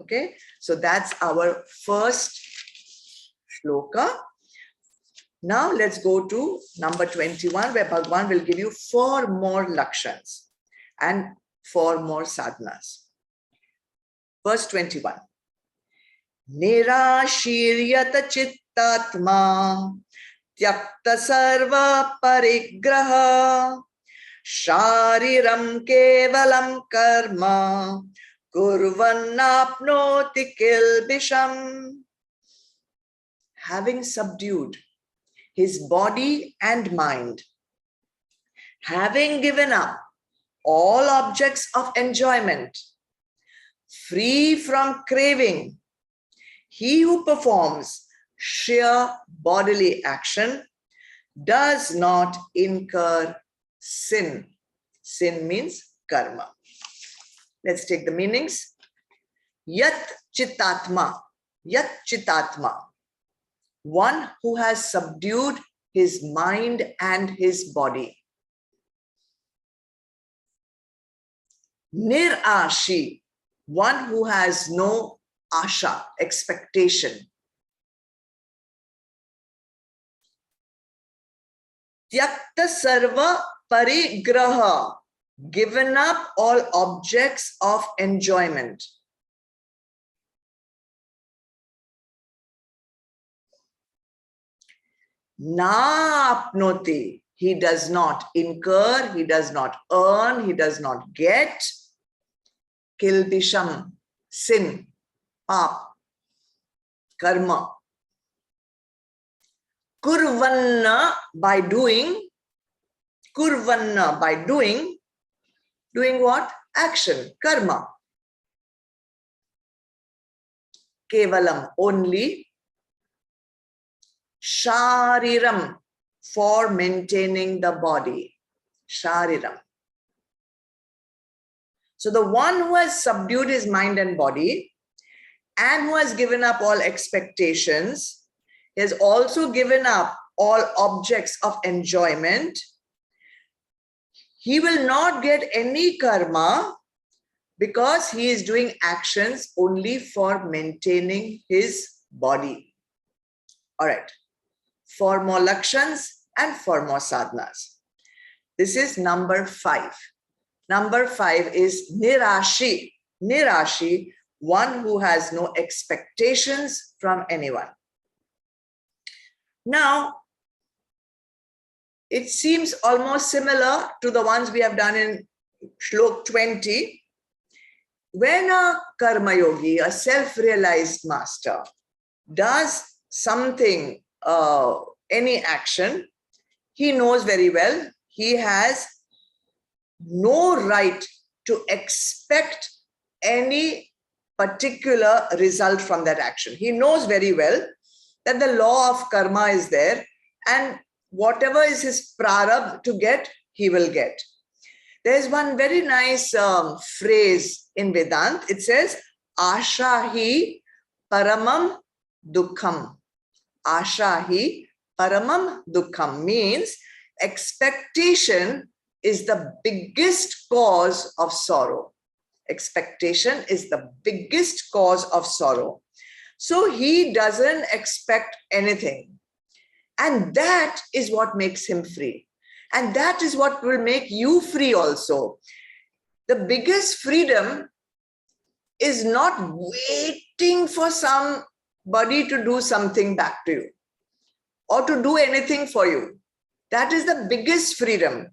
Okay, so that's our first shloka. Now let's go to number 21, where Bhagwan will give you 4 more lakshans and 4 more sadhanas. Verse 21. Nirashiryata chittatma tyakta sarva parigraha shariram kevalam karma kurvannapnoti kilbisham. Having subdued his body and mind, having given up all objects of enjoyment, free from craving, he who performs sheer bodily action does not incur sin. Sin means karma. Let's take the meanings. Yat chitatma. Yat chitatma. One who has subdued his mind and his body. Nirashi. One who has no asha, expectation. Tyakta sarva parigraha. Given up all objects of enjoyment. Na apnoti. He does not incur, he does not earn, he does not get. Kilbisham. Sin. Pap. Karma. Kurvanna, by doing. Kurvanna, by doing. Doing what? Action. Karma. Kevalam, only. Shariram, for maintaining the body. Shariram. So the one who has subdued his mind and body and who has given up all expectations, has also given up all objects of enjoyment, he will not get any karma because he is doing actions only for maintaining his body. All right. 4 more lakshans and 4 more sadhanas. This is number 5. Number 5 is nirashi. Nirashi, one who has no expectations from anyone. Now, it seems almost similar to the ones we have done in Shloka 20. When a karma yogi, a self-realized master, does something, any action, he knows very well he has no right to expect any particular result from that action. He knows very well that the law of karma is there, and whatever is his prarabdha to get, he will get. There's one very nice phrase in Vedanta. It says, Asha hi paramam dukkham. Asha hi paramam dukkham means expectation is the biggest cause of sorrow. Expectation is the biggest cause of sorrow. So he doesn't expect anything. And that is what makes him free. And that is what will make you free also. The biggest freedom is not waiting for somebody to do something back to you or to do anything for you. That is the biggest freedom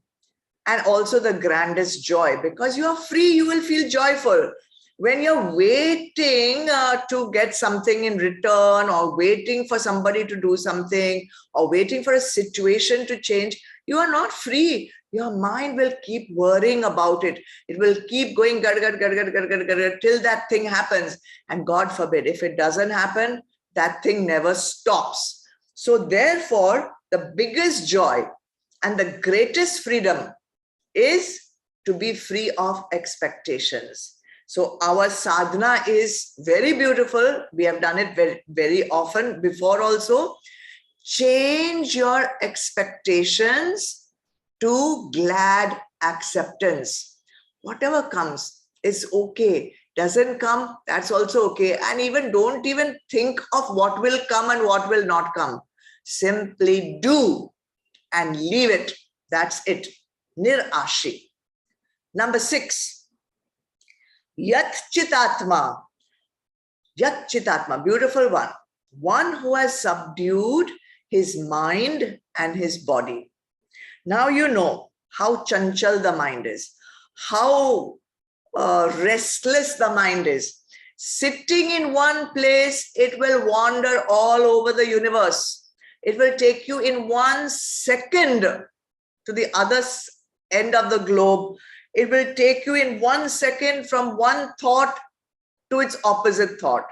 and also the grandest joy, because you are free, you will feel joyful. When you're waiting to get something in return, or waiting for somebody to do something, or waiting for a situation to change, you are not free. Your mind will keep worrying about it. It will keep going till that thing happens. And God forbid, if it doesn't happen, that thing never stops. So therefore, the biggest joy and the greatest freedom is to be free of expectations. So our sadhana is very beautiful. We have done it very, very often before also. Change your expectations to glad acceptance. Whatever comes is okay. Doesn't come, that's also okay. And even don't even think of what will come and what will not come. Simply do and leave it. That's it. Nirashi. Number 6. Yat Chitatma. Yat Chitatma, beautiful one. One who has subdued his mind and his body. Now you know how chanchal the mind is, how restless the mind is. Sitting in one place, it will wander all over the universe. It will take you in 1 second to the other end of the globe. It will take you in 1 second from one thought to its opposite thought.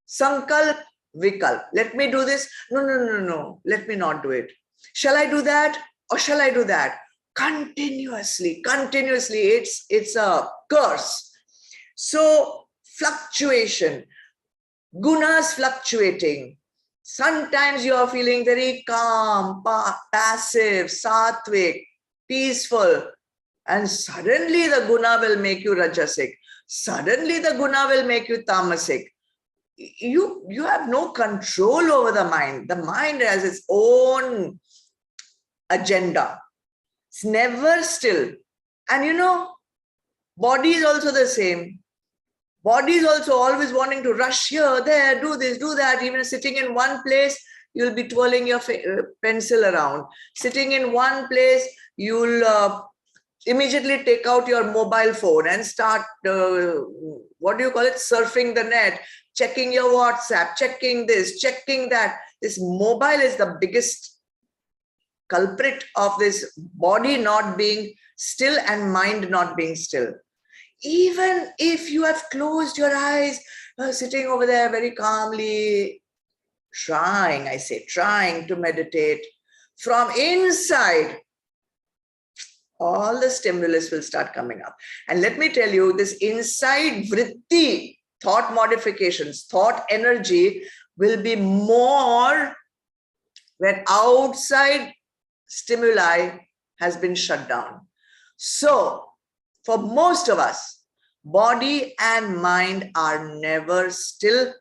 Sankalp, vikalp. Let me do this. No. Let me not do it. Shall I do that or shall I do that? Continuously. It's a curse. So fluctuation, gunas fluctuating. Sometimes you are feeling very calm, passive, sattvic, peaceful, and suddenly the guna will make you rajasic. Suddenly the guna will make you tamasic. You have no control over the mind. The mind has its own agenda. It's never still. And body is also the same. Body is also always wanting to rush here, there, do this, do that. Even sitting in one place, you'll be twirling your pencil around. Sitting in one place, you'll immediately take out your mobile phone and start, surfing the net, checking your WhatsApp, checking this, checking that. This mobile is the biggest culprit of this body not being still and mind not being still. Even if you have closed your eyes, sitting over there very calmly, trying to meditate, from inside, all the stimulus will start coming up. And let me tell you, this inside vritti, thought modifications, thought energy will be more when outside stimuli has been shut down. So, for most of us, body and mind are never still.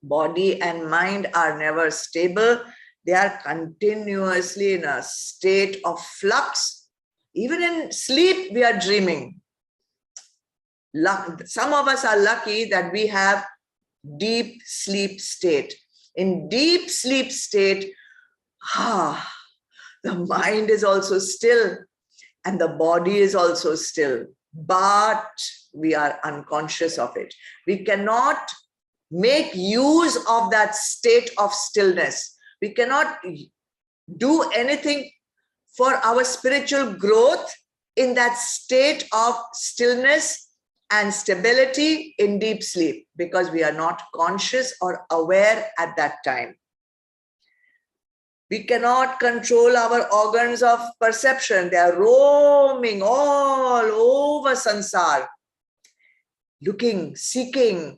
Body and mind are never stable. They are continuously in a state of flux. Even in sleep, we are dreaming. Some of us are lucky that we have deep sleep state. In deep sleep state, the mind is also still and the body is also still, but we are unconscious of it. We cannot make use of that state of stillness. We cannot do anything for our spiritual growth in that state of stillness and stability in deep sleep, because we are not conscious or aware at that time. We cannot control our organs of perception. They are roaming all over sansar, looking, seeking,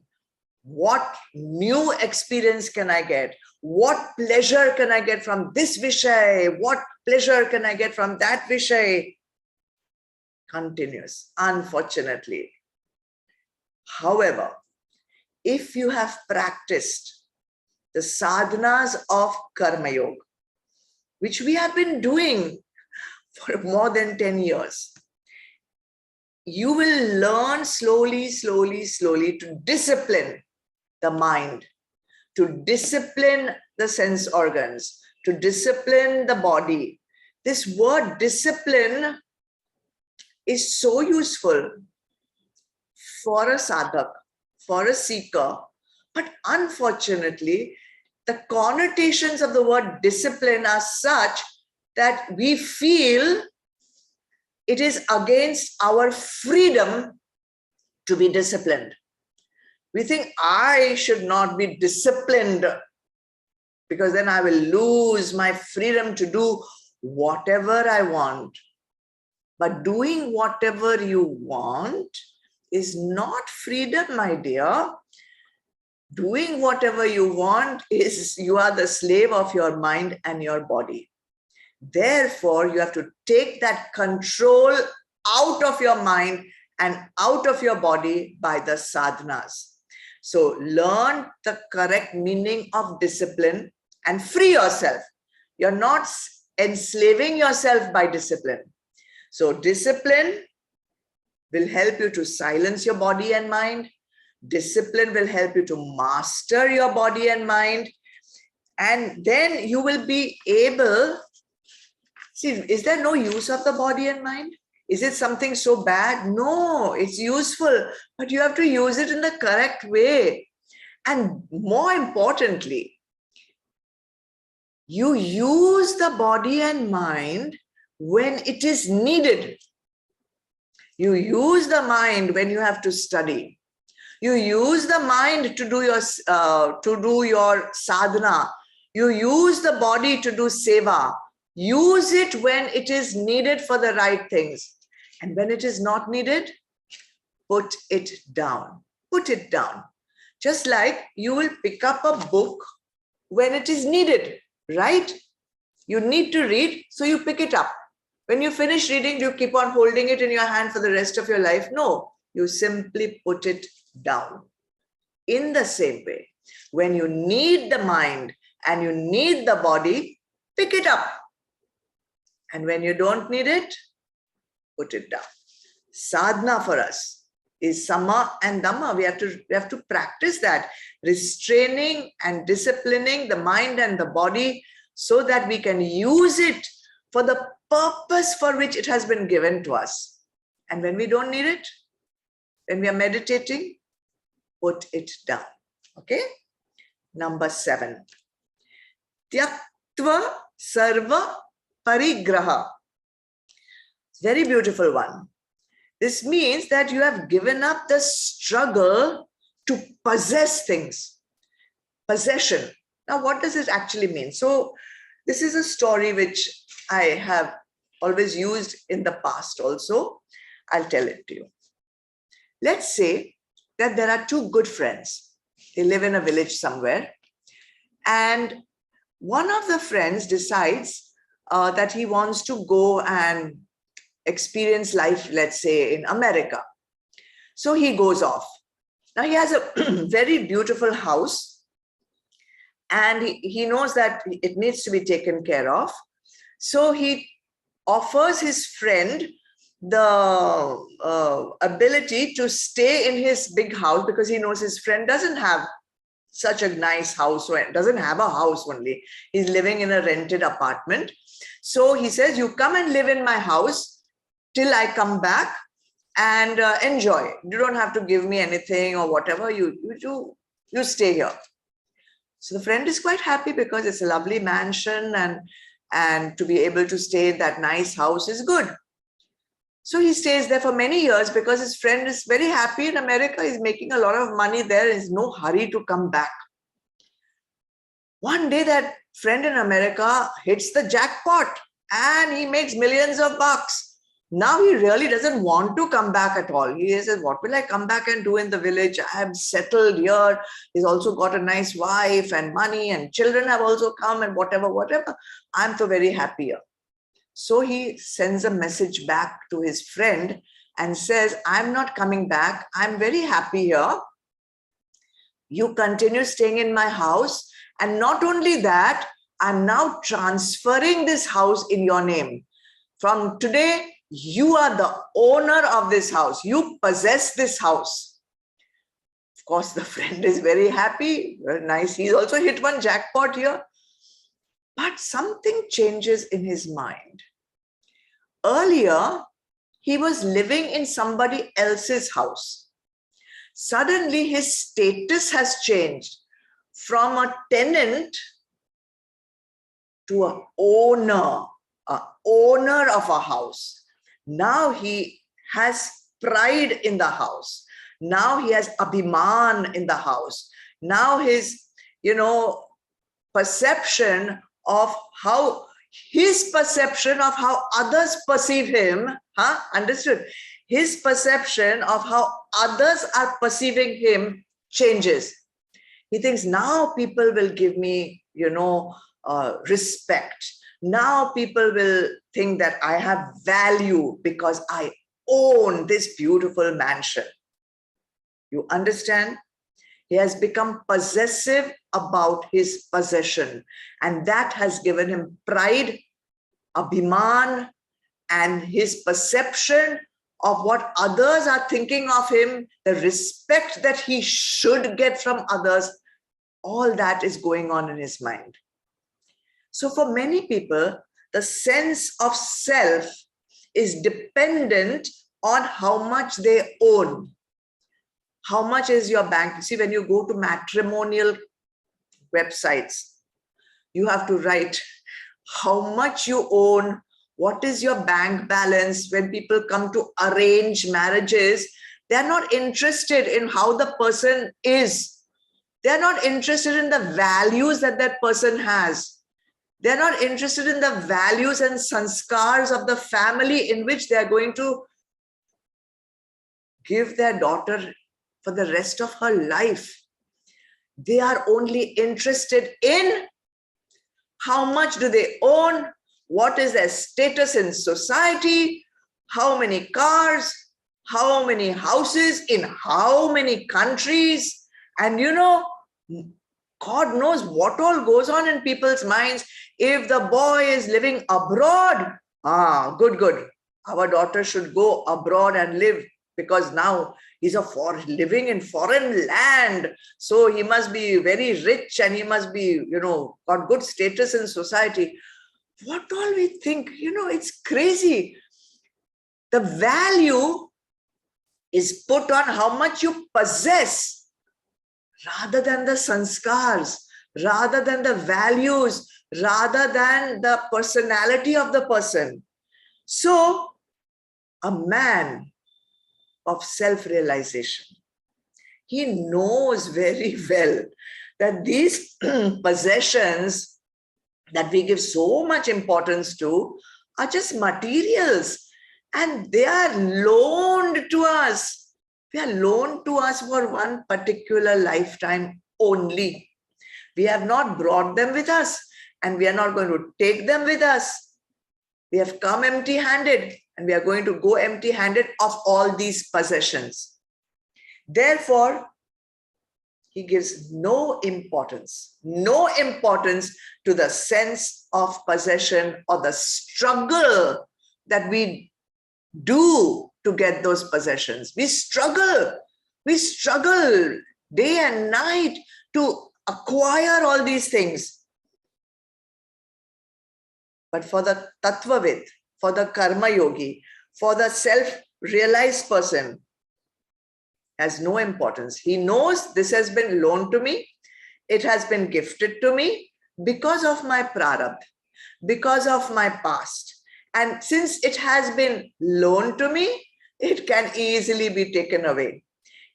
what new experience can I get? What pleasure can I get from this vishay? What pleasure can I get from that vishay? Continuous, unfortunately. However, if you have practiced the sadhanas of Karma Yoga, which we have been doing for more than 10 years, you will learn slowly to discipline the mind, to discipline the sense organs, to discipline the body. This word discipline is so useful for a sadhak, for a seeker, but unfortunately, the connotations of the word discipline are such that we feel it is against our freedom to be disciplined. We think I should not be disciplined because then I will lose my freedom to do whatever I want. But doing whatever you want is not freedom, my dear. Doing whatever you want is you are the slave of your mind and your body. Therefore, you have to take that control out of your mind and out of your body by the sadhanas. So learn the correct meaning of discipline and free yourself. You're not enslaving yourself by discipline. So discipline will help you to silence your body and mind. Discipline will help you to master your body and mind. And then you will be able, see, is there no use of the body and mind? Is it something so bad? No, it's useful, but you have to use it in the correct way. And more importantly, you use the body and mind when it is needed. You use the mind when you have to study. You use the mind to do your sadhana. You use the body to do seva. Use it when it is needed for the right things. And when it is not needed, put it down. Put it down. Just like you will pick up a book when it is needed, right? You need to read, so you pick it up. When you finish reading, do you keep on holding it in your hand for the rest of your life? No, you simply put it down. In the same way, when you need the mind and you need the body, pick it up. And when you don't need it, put it down. Sadhana for us is sama and dhamma. We have to practice that, restraining and disciplining the mind and the body so that we can use it for the purpose for which it has been given to us. And when we don't need it, when we are meditating, put it down. Okay? Number 7. Tyaktva sarva parigraha. Very beautiful one. This means that you have given up the struggle to possess things. Possession. Now, what does it actually mean? So, this is a story which I have always used in the past also. I'll tell it to you. Let's say that there are two good friends. They live in a village somewhere. And one of the friends decides that he wants to go and experience life, let's say, in America. So he goes off. Now he has a very beautiful house and he knows that it needs to be taken care of. So he offers his friend the ability to stay in his big house because he knows his friend doesn't have such a nice house, or doesn't have a house only. He's living in a rented apartment. So he says, you come and live in my house till I come back and enjoy. You don't have to give me anything or whatever. You stay here. So the friend is quite happy because it's a lovely mansion and to be able to stay in that nice house is good. So he stays there for many years because his friend is very happy in America. He's making a lot of money there. There's no hurry to come back. One day that friend in America hits the jackpot and he makes millions of bucks. Now he really doesn't want to come back at all. He says, what will I come back and do in the village? I am settled here. He's also got a nice wife and money and children have also come and whatever. I'm so very happy here. So he sends a message back to his friend and says, I'm not coming back. I'm very happy here. You continue staying in my house. And not only that, I'm now transferring this house in your name. From today, you are the owner of this house. You possess this house. Of course, the friend is very happy. Very nice. He's also hit one jackpot here. But something changes in his mind. Earlier, he was living in somebody else's house. Suddenly, his status has changed from a tenant to an owner of a house. Now he has pride in the house. Now he has abhiman in the house. Now his, perception of how others perceive him, understood? His perception of how others are perceiving him changes. He thinks now people will give me, respect. Now people will think that I have value because I own this beautiful mansion. You understand? He has become possessive about his possession, and that has given him pride, abhiman, and his perception of what others are thinking of him, the respect that he should get from others. All that is going on in his mind. So for many people, the sense of self is dependent on how much they own. How much is your bank? See, when you go to matrimonial websites, you have to write how much you own, what is your bank balance. When people come to arrange marriages, they're not interested in how the person is. They're not interested in the values that that person has. They're not interested in the values and sanskars of the family in which they're going to give their daughter for the rest of her life. They are only interested in how much do they own, what is their status in society, how many cars, how many houses, in how many countries. And God knows what all goes on in people's minds. If the boy is living abroad, good. Our daughter should go abroad and live, because now he's living in foreign land. So he must be very rich and he must be, got good status in society. What all we think, it's crazy. The value is put on how much you possess rather than the sanskars, rather than the values, rather than the personality of the person. So a man of self-realization, he knows very well that these possessions that we give so much importance to are just materials, and they are loaned to us. They are loaned to us for one particular lifetime only. We have not brought them with us, and we are not going to take them with us. We have come empty-handed, and we are going to go empty-handed of all these possessions. Therefore, he gives no importance to the sense of possession or the struggle that we do to get those possessions. We struggle day and night to acquire all these things. But for the Tattvavid, for the Karma Yogi, for the self-realized person, has no importance. He knows this has been loaned to me. It has been gifted to me because of my prarabdha, because of my past. And since it has been loaned to me, it can easily be taken away.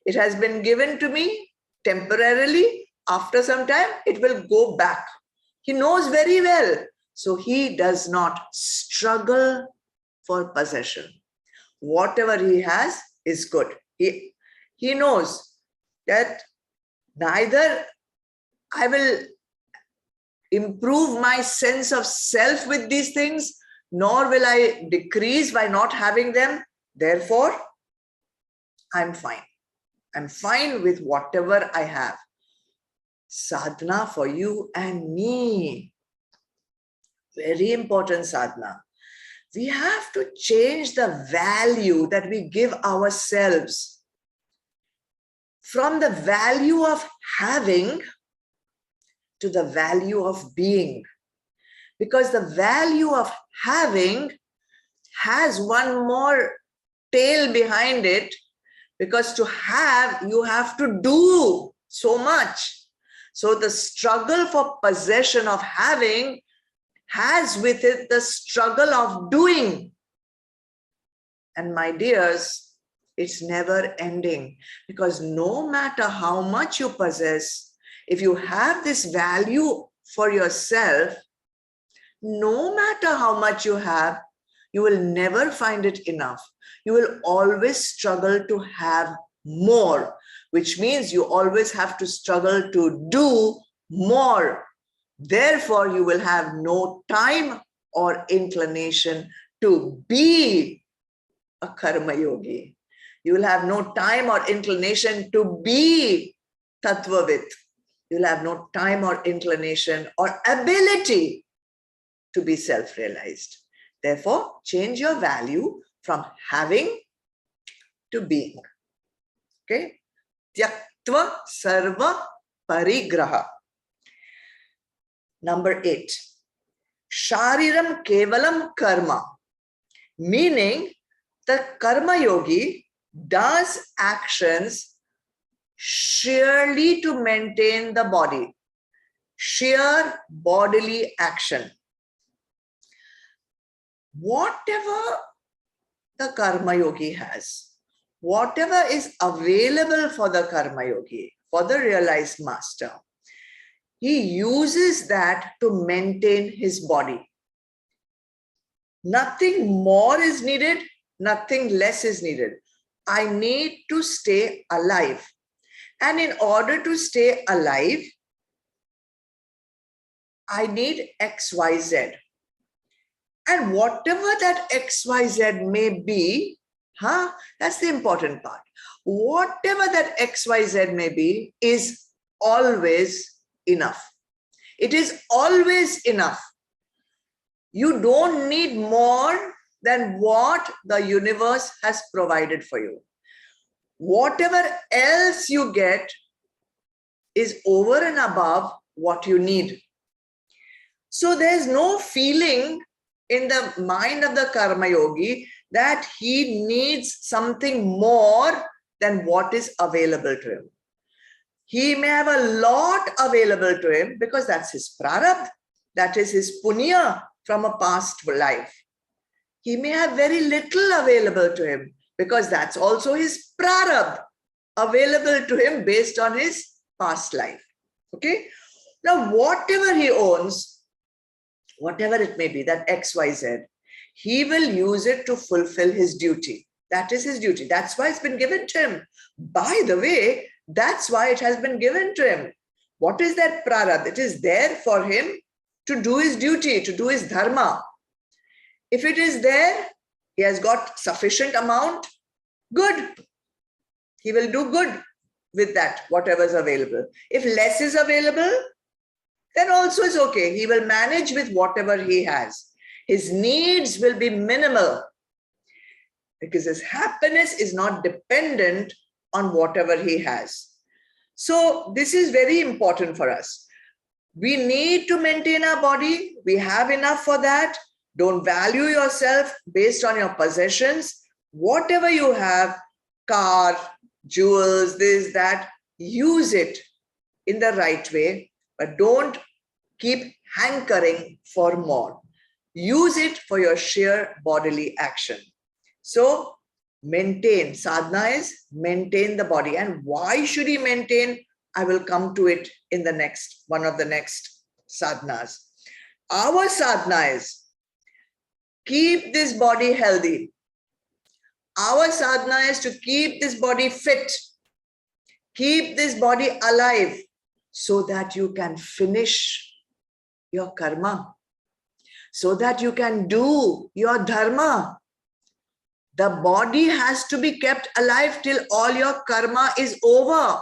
It has been given to me temporarily. After some time, it will go back. He knows very well. So he does not struggle for possession. Whatever he has is good. He knows that neither I will improve my sense of self with these things, nor will I decrease by not having them. Therefore, I'm fine. I'm fine with whatever I have. Sadhana for you and me. Very important sadhana. We have to change the value that we give ourselves from the value of having to the value of being. Because the value of having has one more tail behind it, because to have, you have to do so much. So the struggle for possession of having has with it the struggle of doing. And my dears, it's never ending, because no matter how much you possess, if you have this value for yourself, no matter how much you have, you will never find it enough. You will always struggle to have more, which means you always have to struggle to do more. Therefore, you will have no time or inclination to be a karma yogi. You will have no time or inclination to be tattvavit. You will have no time or inclination or ability to be self-realized. Therefore, change your value from having to being. Okay? Tyaktva sarva parigraha. Number 8. Shariram kevalam karma. Meaning, the karma yogi does actions sheerly to maintain the body. Sheer bodily action. Whatever the karma yogi has, whatever is available for the karma yogi, for the realized master, he uses that to maintain his body. Nothing more is needed, nothing less is needed. I need to stay alive. And in order to stay alive, I need XYZ. And whatever that XYZ may be, that's the important part. Whatever that XYZ may be is always enough. It is always enough. You don't need more than what the universe has provided for you. Whatever else you get is over and above what you need. So there's no feeling in the mind of the karma yogi that he needs something more than what is available to him. He may have a lot available to him because that's his prarabdha, that is his punya from a past life. He may have very little available to him because that's also his prarabdha available to him based on his past life. Okay? Now, whatever he owns, whatever it may be, that XYZ, he will use it to fulfill his duty. That is his duty. That's why it's been given to him. By the way, that's why it has been given to him. What is that prarabdha? It is there for him to do his duty, to do his dharma. If it is there, he has got sufficient amount, good. He will do good with that, whatever is available. If less is available, then also is okay. He will manage with whatever he has. His needs will be minimal because his happiness is not dependent on whatever he has. So this is very important for us. We need to maintain our body. We have enough for that. Don't value yourself based on your possessions. Whatever you have, car, jewels, this, that, use it in the right way, but don't keep hankering for more. Use it for your sheer bodily action. So maintain. Sadhana is maintain the body. And why should he maintain? I will come to it in the next, one of the next sadhanas. Our sadhana is keep this body healthy. Our sadhana is to keep this body fit. Keep this body alive so that you can finish your karma, so that you can do your dharma. The body has to be kept alive till all your karma is over.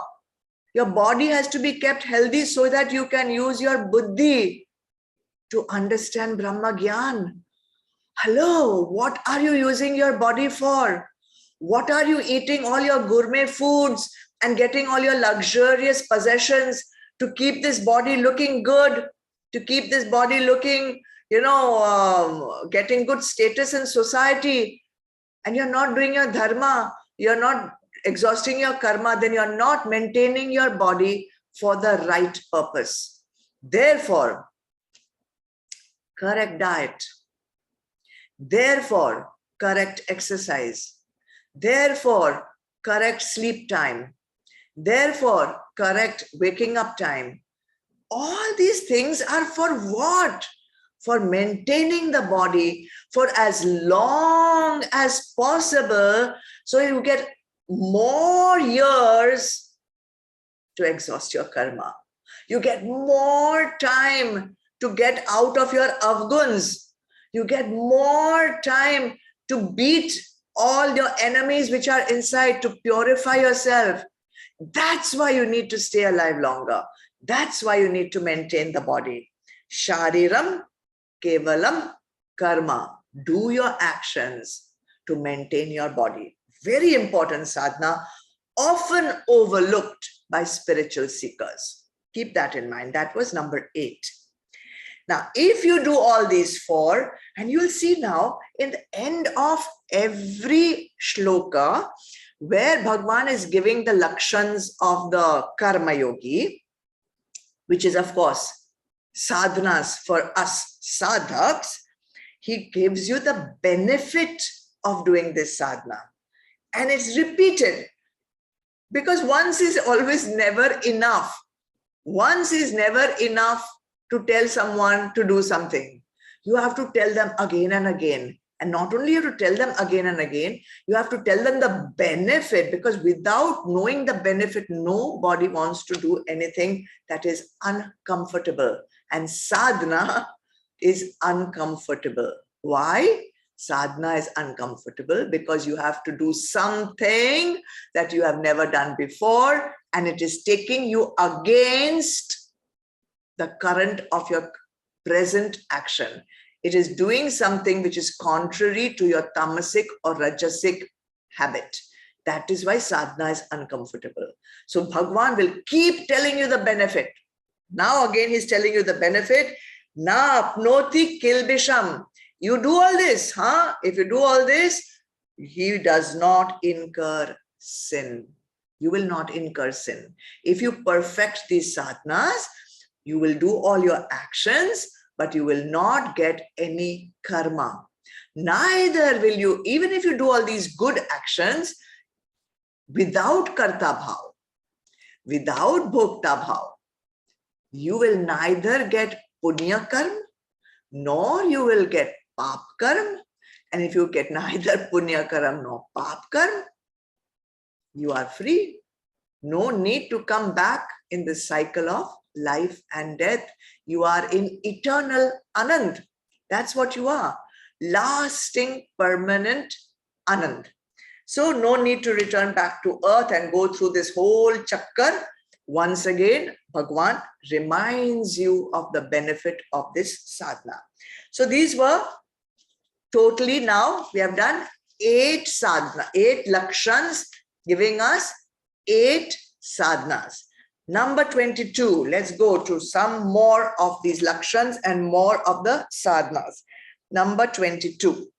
Your body has to be kept healthy so that you can use your buddhi to understand Brahma Gyan. Hello, what are you using your body for? What are you eating all your gourmet foods and getting all your luxurious possessions to keep this body looking good, to keep this body looking, getting good status in society, and you're not doing your dharma, you're not exhausting your karma, then you're not maintaining your body for the right purpose. Therefore, correct diet. Therefore, correct exercise. Therefore, correct sleep time. Therefore, correct waking up time. All these things are for what? For maintaining the body for as long as possible, so you get more years to exhaust your karma. You get more time to get out of your avguns. You get more time to beat all your enemies which are inside, to purify yourself. That's why you need to stay alive longer. That's why you need to maintain the body. Shariram kevalam karma. Do your actions to maintain your body. Very important sadhana, often overlooked by spiritual seekers. Keep that in mind. That was number 8. Now, if you do all these 4, and you'll see now in the end of every shloka, where Bhagwan is giving the lakshans of the karma yogi, which is of course sadhanas for us sadhaks, he gives you the benefit of doing this sadhana. And it's repeated, because once is always never enough. Once is never enough to tell someone to do something. You have to tell them again and again. And not only you have to tell them again and again, you have to tell them the benefit, because without knowing the benefit, nobody wants to do anything that is uncomfortable. And sadhana is uncomfortable. Why? Sadhana is uncomfortable because you have to do something that you have never done before, and it is taking you against the current of your present action. It is doing something which is contrary to your tamasic or rajasic habit. That is why sadhana is uncomfortable. So Bhagwan will keep telling you the benefit. Now again, he's telling you the benefit. Na apnoti kilbisham. You do all this, huh? If you do all this, he does not incur sin. You will not incur sin. If you perfect these sadhanas, you will do all your actions, but you will not get any karma. Neither will you, even if you do all these good actions, without karta bhav, without bhokta bhav, you will neither get punya karma, nor you will get pap karma. And if you get neither punya karma nor pap karma, you are free. No need to come back in the cycle of life and death. You are in eternal anand. That's what you are. Lasting, permanent anand. So no need to return back to earth and go through this whole chakkar. Once again, Bhagwan reminds you of the benefit of this sadhana. So these were totally, now we have done 8 sadhana, 8 lakshans, giving us 8 sadhanas. Number 22, let's go to some more of these lakshans and more of the sadhanas. Number 22.